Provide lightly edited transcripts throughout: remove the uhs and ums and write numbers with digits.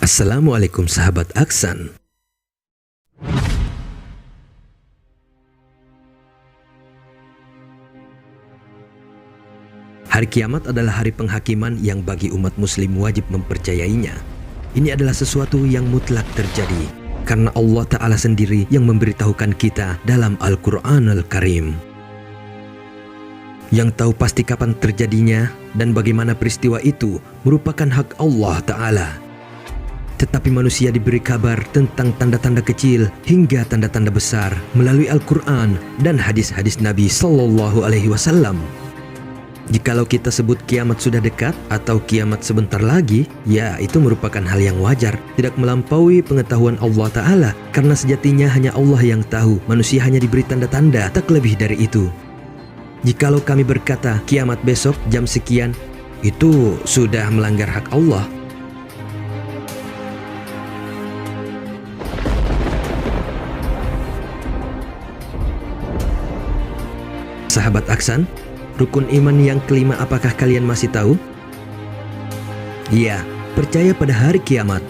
Assalamualaikum sahabat Aksan. Hari kiamat adalah hari penghakiman yang bagi umat muslim wajib mempercayainya. Ini adalah sesuatu yang mutlak terjadi karena Allah Ta'ala sendiri yang memberitahukan kita dalam Al-Quranul Karim. Yang tahu pasti kapan terjadinya dan bagaimana peristiwa itu merupakan hak Allah Ta'ala. Tetapi manusia diberi kabar tentang tanda-tanda kecil hingga tanda-tanda besar melalui Al-Quran dan hadis-hadis Nabi Sallallahu Alaihi Wasallam. Jikalau kita sebut kiamat sudah dekat atau kiamat sebentar lagi, ya itu merupakan hal yang wajar, tidak melampaui pengetahuan Allah Ta'ala, karena sejatinya hanya Allah yang tahu, manusia hanya diberi tanda-tanda, tak lebih dari itu. Jikalau kami berkata kiamat besok jam sekian, itu sudah melanggar hak Allah. Sahabat Aksan, rukun iman yang kelima apakah kalian masih tahu? Ya, percaya pada hari kiamat.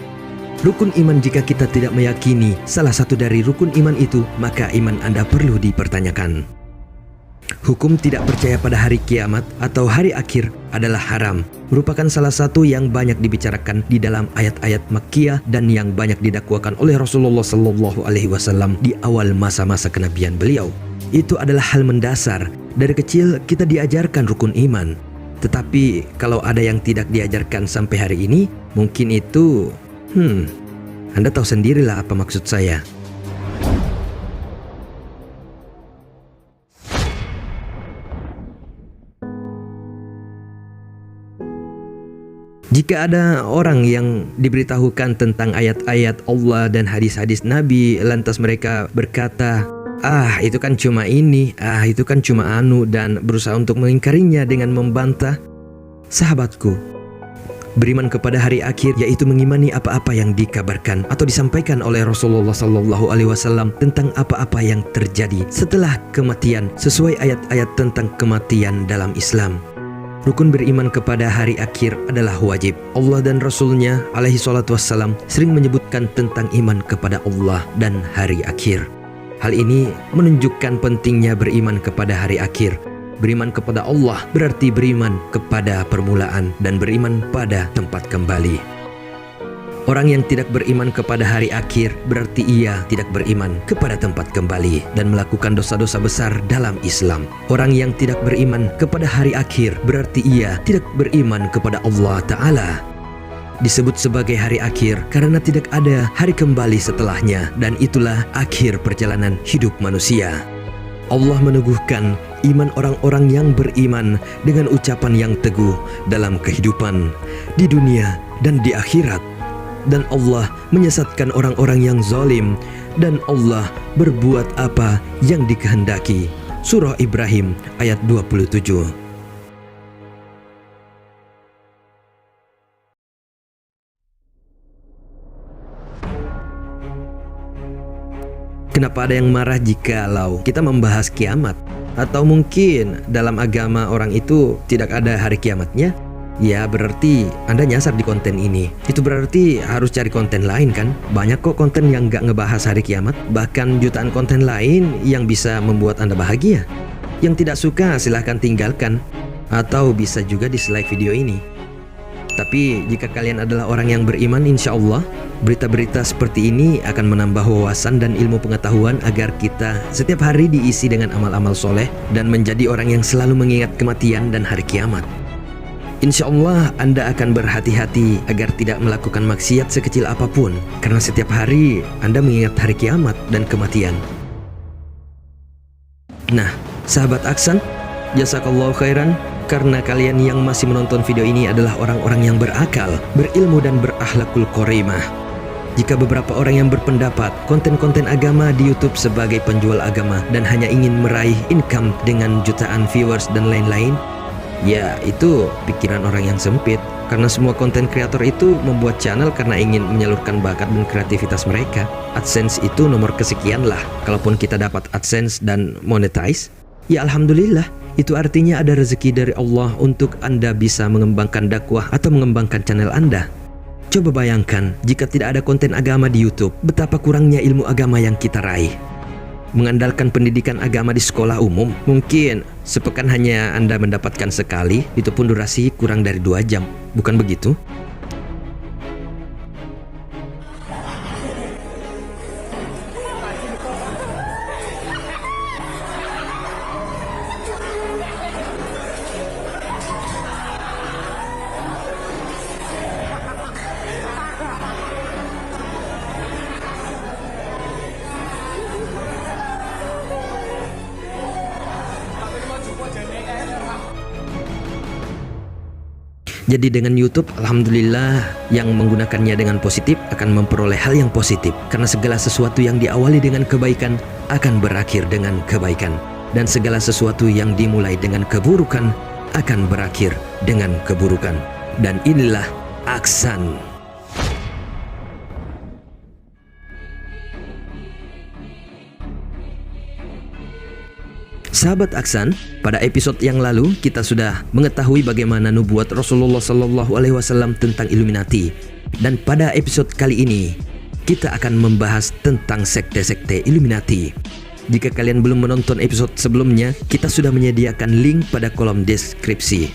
Rukun iman jika kita tidak meyakini salah satu dari rukun iman itu, maka iman Anda perlu dipertanyakan. Hukum tidak percaya pada hari kiamat atau hari akhir adalah haram, merupakan salah satu yang banyak dibicarakan di dalam ayat-ayat Makkiyah dan yang banyak didakwakan oleh Rasulullah Sallallahu Alaihi Wasallam di awal masa-masa kenabian beliau. Itu adalah hal mendasar. Dari kecil kita diajarkan rukun iman. Tetapi kalau ada yang tidak diajarkan sampai hari ini, mungkin itu Anda tahu sendirilah apa maksud saya. Jika ada orang yang diberitahukan tentang ayat-ayat Allah dan hadis-hadis Nabi, lantas mereka berkata, itu kan cuma ini, itu kan cuma anu, dan berusaha untuk mengingkarinya dengan membantah. Sahabatku, beriman kepada hari akhir yaitu mengimani apa-apa yang dikabarkan atau disampaikan oleh Rasulullah Sallallahu Alaihi Wasallam tentang apa-apa yang terjadi setelah kematian sesuai ayat-ayat tentang kematian dalam Islam. Rukun beriman kepada hari akhir adalah wajib. Allah dan Rasulnya alaihi salatu wassalam sering menyebutkan tentang iman kepada Allah dan hari akhir. Hal ini menunjukkan pentingnya beriman kepada hari akhir. Beriman kepada Allah berarti beriman kepada permulaan dan beriman pada tempat kembali. Orang yang tidak beriman kepada hari akhir berarti ia tidak beriman kepada tempat kembali dan melakukan dosa-dosa besar dalam Islam. Orang yang tidak beriman kepada hari akhir berarti ia tidak beriman kepada Allah Ta'ala. Disebut sebagai hari akhir karena tidak ada hari kembali setelahnya, dan itulah akhir perjalanan hidup manusia. Allah meneguhkan iman orang-orang yang beriman dengan ucapan yang teguh dalam kehidupan di dunia dan di akhirat. Dan Allah menyesatkan orang-orang yang zalim, dan Allah berbuat apa yang dikehendaki. Surah Ibrahim ayat 27. Kenapa ada yang marah jikalau kita membahas kiamat? Atau mungkin dalam agama orang itu tidak ada hari kiamatnya? Ya berarti Anda nyasar di konten ini. Itu berarti harus cari konten lain kan? Banyak kok konten yang gak ngebahas hari kiamat. Bahkan jutaan konten lain yang bisa membuat Anda bahagia. Yang tidak suka silahkan tinggalkan, atau bisa juga dislike video ini. Tapi jika kalian adalah orang yang beriman, insya Allah berita-berita seperti ini akan menambah wawasan dan ilmu pengetahuan agar kita setiap hari diisi dengan amal-amal soleh dan menjadi orang yang selalu mengingat kematian dan hari kiamat. Insya Allah Anda akan berhati-hati agar tidak melakukan maksiat sekecil apapun, karena setiap hari Anda mengingat hari kiamat dan kematian. Nah, sahabat Aksan, jazakallahu khairan, karena kalian yang masih menonton video ini adalah orang-orang yang berakal, berilmu dan berakhlakul karimah. Jika beberapa orang yang berpendapat konten-konten agama di YouTube sebagai penjual agama dan hanya ingin meraih income dengan jutaan viewers dan lain-lain, ya itu pikiran orang yang sempit. Karena semua konten kreator itu membuat channel karena ingin menyalurkan bakat dan kreativitas mereka. AdSense itu nomor kesekian lah. Kalaupun kita dapat AdSense dan monetize, ya alhamdulillah. Itu artinya ada rezeki dari Allah untuk Anda bisa mengembangkan dakwah atau mengembangkan channel Anda. Coba bayangkan jika tidak ada konten agama di YouTube, betapa kurangnya ilmu agama yang kita raih. Mengandalkan pendidikan agama di sekolah umum, mungkin sepekan hanya Anda mendapatkan sekali, itu pun durasi kurang dari 2 jam. Bukan begitu? Jadi dengan YouTube, alhamdulillah, yang menggunakannya dengan positif akan memperoleh hal yang positif. Karena segala sesuatu yang diawali dengan kebaikan akan berakhir dengan kebaikan. Dan segala sesuatu yang dimulai dengan keburukan akan berakhir dengan keburukan. Dan inilah Aksan. Sahabat Aksan, pada episode yang lalu kita sudah mengetahui bagaimana nubuat Rasulullah SAW tentang Illuminati. Dan pada episode kali ini kita akan membahas tentang sekte-sekte Illuminati. Jika kalian belum menonton episode sebelumnya, kita sudah menyediakan link pada kolom deskripsi.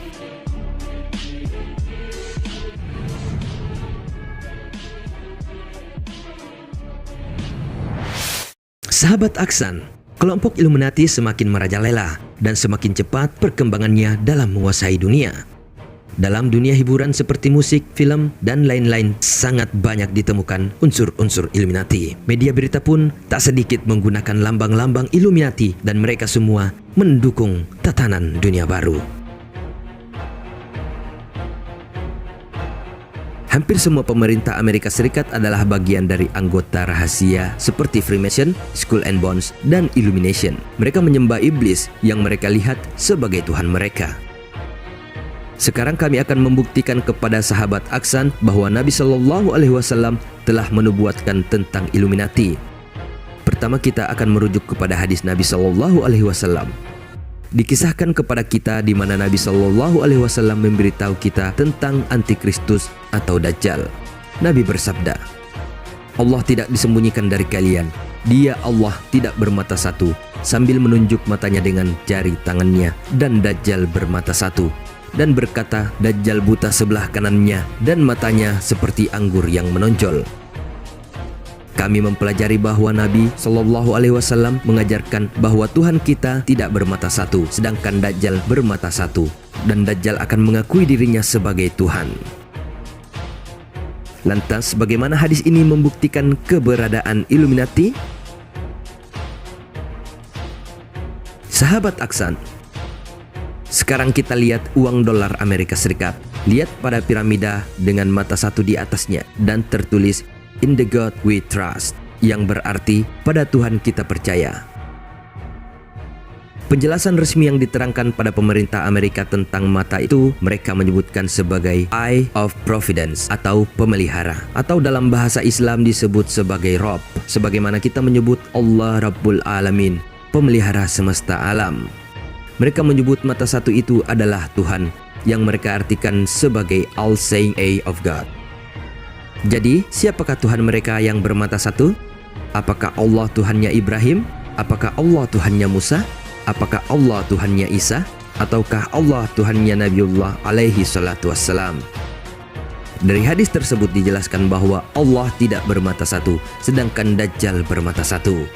Sahabat Aksan, kelompok Illuminati semakin merajalela dan semakin cepat perkembangannya dalam menguasai dunia. Dalam dunia hiburan seperti musik, film, dan lain-lain sangat banyak ditemukan unsur-unsur Illuminati. Media berita pun tak sedikit menggunakan lambang-lambang Illuminati dan mereka semua mendukung tatanan dunia baru. Hampir semua pemerintah Amerika Serikat adalah bagian dari anggota rahasia seperti Freemason, Skull and Bones, dan Illumination. Mereka menyembah iblis yang mereka lihat sebagai Tuhan mereka. Sekarang kami akan membuktikan kepada sahabat Aksan bahwa Nabi SAW telah menubuatkan tentang Illuminati. Pertama kita akan merujuk kepada hadis Nabi SAW. Dikisahkan kepada kita di mana Nabi SAW memberitahu kita tentang Antikristus atau Dajjal. Nabi bersabda, Allah tidak disembunyikan dari kalian. Dia Allah tidak bermata satu, sambil menunjuk matanya dengan jari tangannya, dan Dajjal bermata satu. Dan berkata, Dajjal buta sebelah kanannya dan matanya seperti anggur yang menonjol. Kami mempelajari bahwa Nabi SAW mengajarkan bahwa Tuhan kita tidak bermata satu, sedangkan Dajjal bermata satu, dan Dajjal akan mengakui dirinya sebagai Tuhan. Lantas, bagaimana hadis ini membuktikan keberadaan Illuminati? Sahabat Aksan, sekarang kita lihat uang dolar Amerika Serikat. Lihat pada piramida dengan mata satu di atasnya dan tertulis In the God we trust, yang berarti pada Tuhan kita percaya. Penjelasan resmi yang diterangkan pada pemerintah Amerika tentang mata itu mereka menyebutkan sebagai Eye of Providence atau pemelihara, atau dalam bahasa Islam disebut sebagai Rob, sebagaimana kita menyebut Allah Rabbul Alamin, pemelihara semesta alam. Mereka menyebut mata satu itu adalah Tuhan, yang mereka artikan sebagai All-Seeing Eye of God. Jadi, siapakah Tuhan mereka yang bermata satu? Apakah Allah Tuhannya Ibrahim? Apakah Allah Tuhannya Musa? Apakah Allah Tuhannya Isa? Ataukah Allah Tuhannya Nabiullah alaihi salatu wassalam? Dari hadis tersebut dijelaskan bahwa Allah tidak bermata satu, sedangkan Dajjal bermata satu.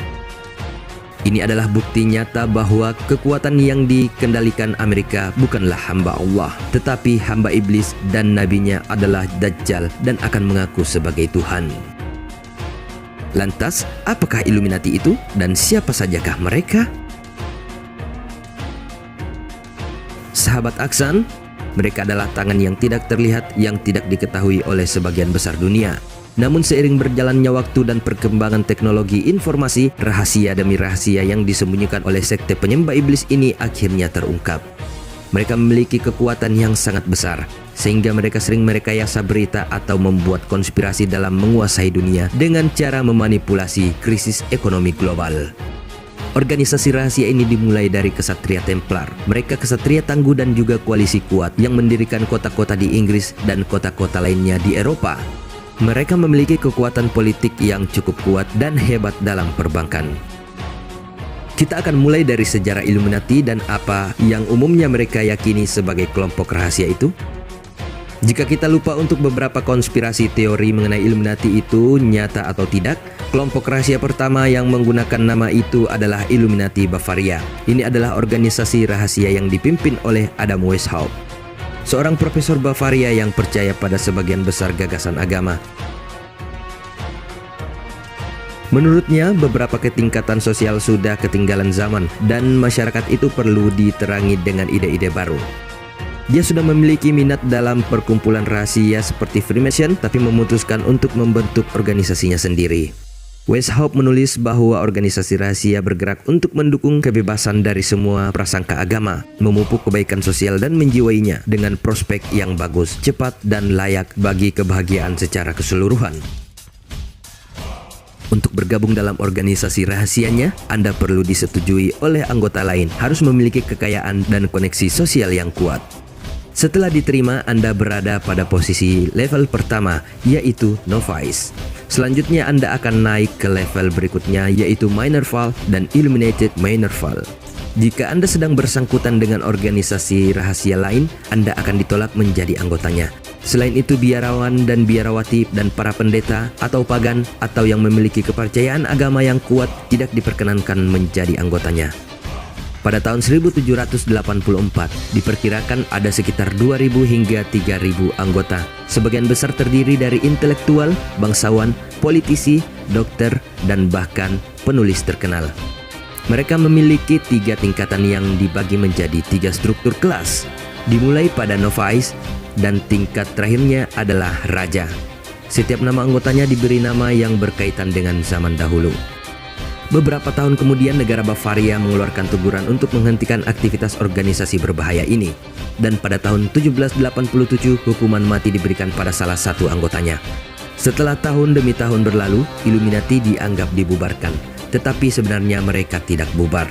Ini adalah bukti nyata bahwa kekuatan yang dikendalikan Amerika bukanlah hamba Allah, tetapi hamba iblis, dan nabinya adalah Dajjal dan akan mengaku sebagai Tuhan. Lantas, apakah Illuminati itu dan siapa sajakah mereka? Sahabat Aksan, mereka adalah tangan yang tidak terlihat yang tidak diketahui oleh sebagian besar dunia. Namun seiring berjalannya waktu dan perkembangan teknologi informasi, rahasia demi rahasia yang disembunyikan oleh sekte penyembah iblis ini akhirnya terungkap. Mereka memiliki kekuatan yang sangat besar, sehingga mereka sering merekayasa berita atau membuat konspirasi dalam menguasai dunia dengan cara memanipulasi krisis ekonomi global. Organisasi rahasia ini dimulai dari kesatria Templar. Mereka kesatria tangguh dan juga koalisi kuat yang mendirikan kota-kota di Inggris dan kota-kota lainnya di Eropa. Mereka memiliki kekuatan politik yang cukup kuat dan hebat dalam perbankan. Kita akan mulai dari sejarah Illuminati dan apa yang umumnya mereka yakini sebagai kelompok rahasia itu. Jika kita lupa untuk beberapa konspirasi teori mengenai Illuminati itu nyata atau tidak, kelompok rahasia pertama yang menggunakan nama itu adalah Illuminati Bavaria. Ini adalah organisasi rahasia yang dipimpin oleh Adam Weishaupt, seorang profesor Bavaria yang percaya pada sebagian besar gagasan agama. Menurutnya, beberapa ketingkatan sosial sudah ketinggalan zaman dan masyarakat itu perlu diterangi dengan ide-ide baru. Dia sudah memiliki minat dalam perkumpulan rahasia seperti Freemason, tapi memutuskan untuk membentuk organisasinya sendiri. Weishaupt menulis bahwa organisasi rahasia bergerak untuk mendukung kebebasan dari semua prasangka agama, memupuk kebaikan sosial dan menjiwainya dengan prospek yang bagus, cepat, dan layak bagi kebahagiaan secara keseluruhan. Untuk bergabung dalam organisasi rahasianya, Anda perlu disetujui oleh anggota lain, harus memiliki kekayaan dan koneksi sosial yang kuat. Setelah diterima, Anda berada pada posisi level pertama, yaitu Novice. Selanjutnya Anda akan naik ke level berikutnya, yaitu Minerval dan Illuminated Minerval. Jika Anda sedang bersangkutan dengan organisasi rahasia lain, Anda akan ditolak menjadi anggotanya. Selain itu, biarawan dan biarawati dan para pendeta atau pagan atau yang memiliki kepercayaan agama yang kuat tidak diperkenankan menjadi anggotanya. Pada tahun 1784, diperkirakan ada sekitar 2.000 hingga 3.000 anggota. Sebagian besar terdiri dari intelektual, bangsawan, politisi, dokter, dan bahkan penulis terkenal. Mereka memiliki 3 tingkatan yang dibagi menjadi 3 struktur kelas, dimulai pada novice, dan tingkat terakhirnya adalah raja. Setiap nama anggotanya diberi nama yang berkaitan dengan zaman dahulu. Beberapa tahun kemudian, negara Bavaria mengeluarkan teguran untuk menghentikan aktivitas organisasi berbahaya ini. Dan pada tahun 1787, hukuman mati diberikan pada salah satu anggotanya. Setelah tahun demi tahun berlalu, Illuminati dianggap dibubarkan. Tetapi sebenarnya mereka tidak bubar.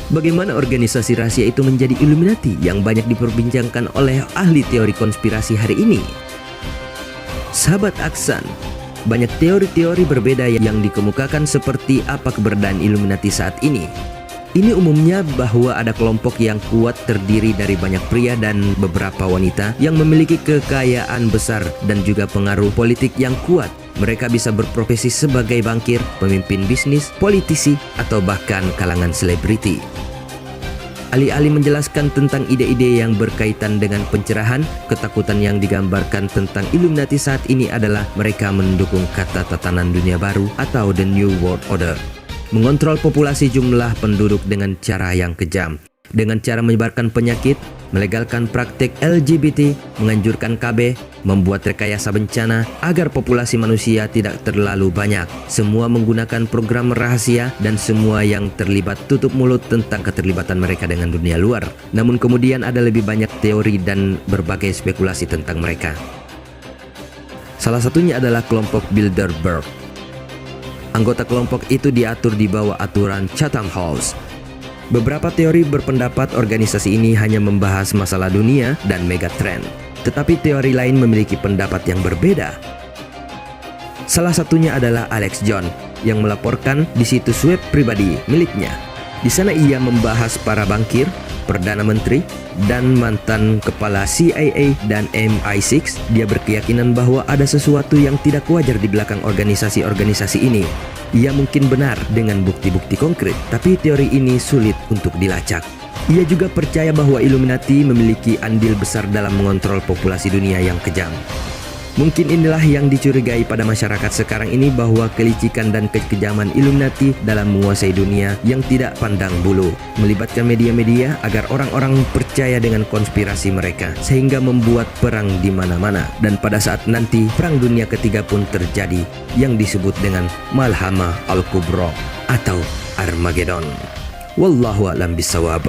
Bagaimana organisasi rahasia itu menjadi Illuminati yang banyak diperbincangkan oleh ahli teori konspirasi hari ini? Sahabat Aksan, banyak teori-teori berbeda yang dikemukakan seperti apa keberadaan Illuminati saat ini. Ini umumnya bahwa ada kelompok yang kuat terdiri dari banyak pria dan beberapa wanita yang memiliki kekayaan besar dan juga pengaruh politik yang kuat. Mereka bisa berprofesi sebagai bankir, pemimpin bisnis, politisi, atau bahkan kalangan selebriti. Alih-alih menjelaskan tentang ide-ide yang berkaitan dengan pencerahan, ketakutan yang digambarkan tentang Illuminati saat ini adalah mereka mendukung kata tatanan dunia baru atau The New World Order. Mengontrol populasi jumlah penduduk dengan cara yang kejam, dengan cara menyebarkan penyakit, melegalkan praktik LGBT, menganjurkan KB, membuat rekayasa bencana agar populasi manusia tidak terlalu banyak. Semua menggunakan program rahasia dan semua yang terlibat tutup mulut tentang keterlibatan mereka dengan dunia luar. Namun kemudian ada lebih banyak teori dan berbagai spekulasi tentang mereka. Salah satunya adalah kelompok Bilderberg. Anggota kelompok itu diatur di bawah aturan Chatham House. Beberapa teori berpendapat organisasi ini hanya membahas masalah dunia dan megatrend, tetapi teori lain memiliki pendapat yang berbeda. Salah satunya adalah Alex Jones yang melaporkan di situs web pribadi miliknya. Di sana ia membahas para bankir, perdana menteri, dan mantan kepala CIA dan MI6. Dia berkeyakinan bahwa ada sesuatu yang tidak wajar di belakang organisasi-organisasi ini. Ia mungkin benar dengan bukti-bukti konkret, tapi teori ini sulit untuk dilacak. Ia juga percaya bahwa Illuminati memiliki andil besar dalam mengontrol populasi dunia yang kejam. Mungkin inilah yang dicurigai pada masyarakat sekarang ini, bahwa kelicikan dan kekejaman Illuminati dalam menguasai dunia yang tidak pandang bulu, melibatkan media-media agar orang-orang percaya dengan konspirasi mereka, sehingga membuat perang di mana-mana. Dan pada saat nanti Perang Dunia Ketiga pun terjadi, yang disebut dengan Malhamah Al-Kubra atau Armageddon. Wallahu a'lam bishawab.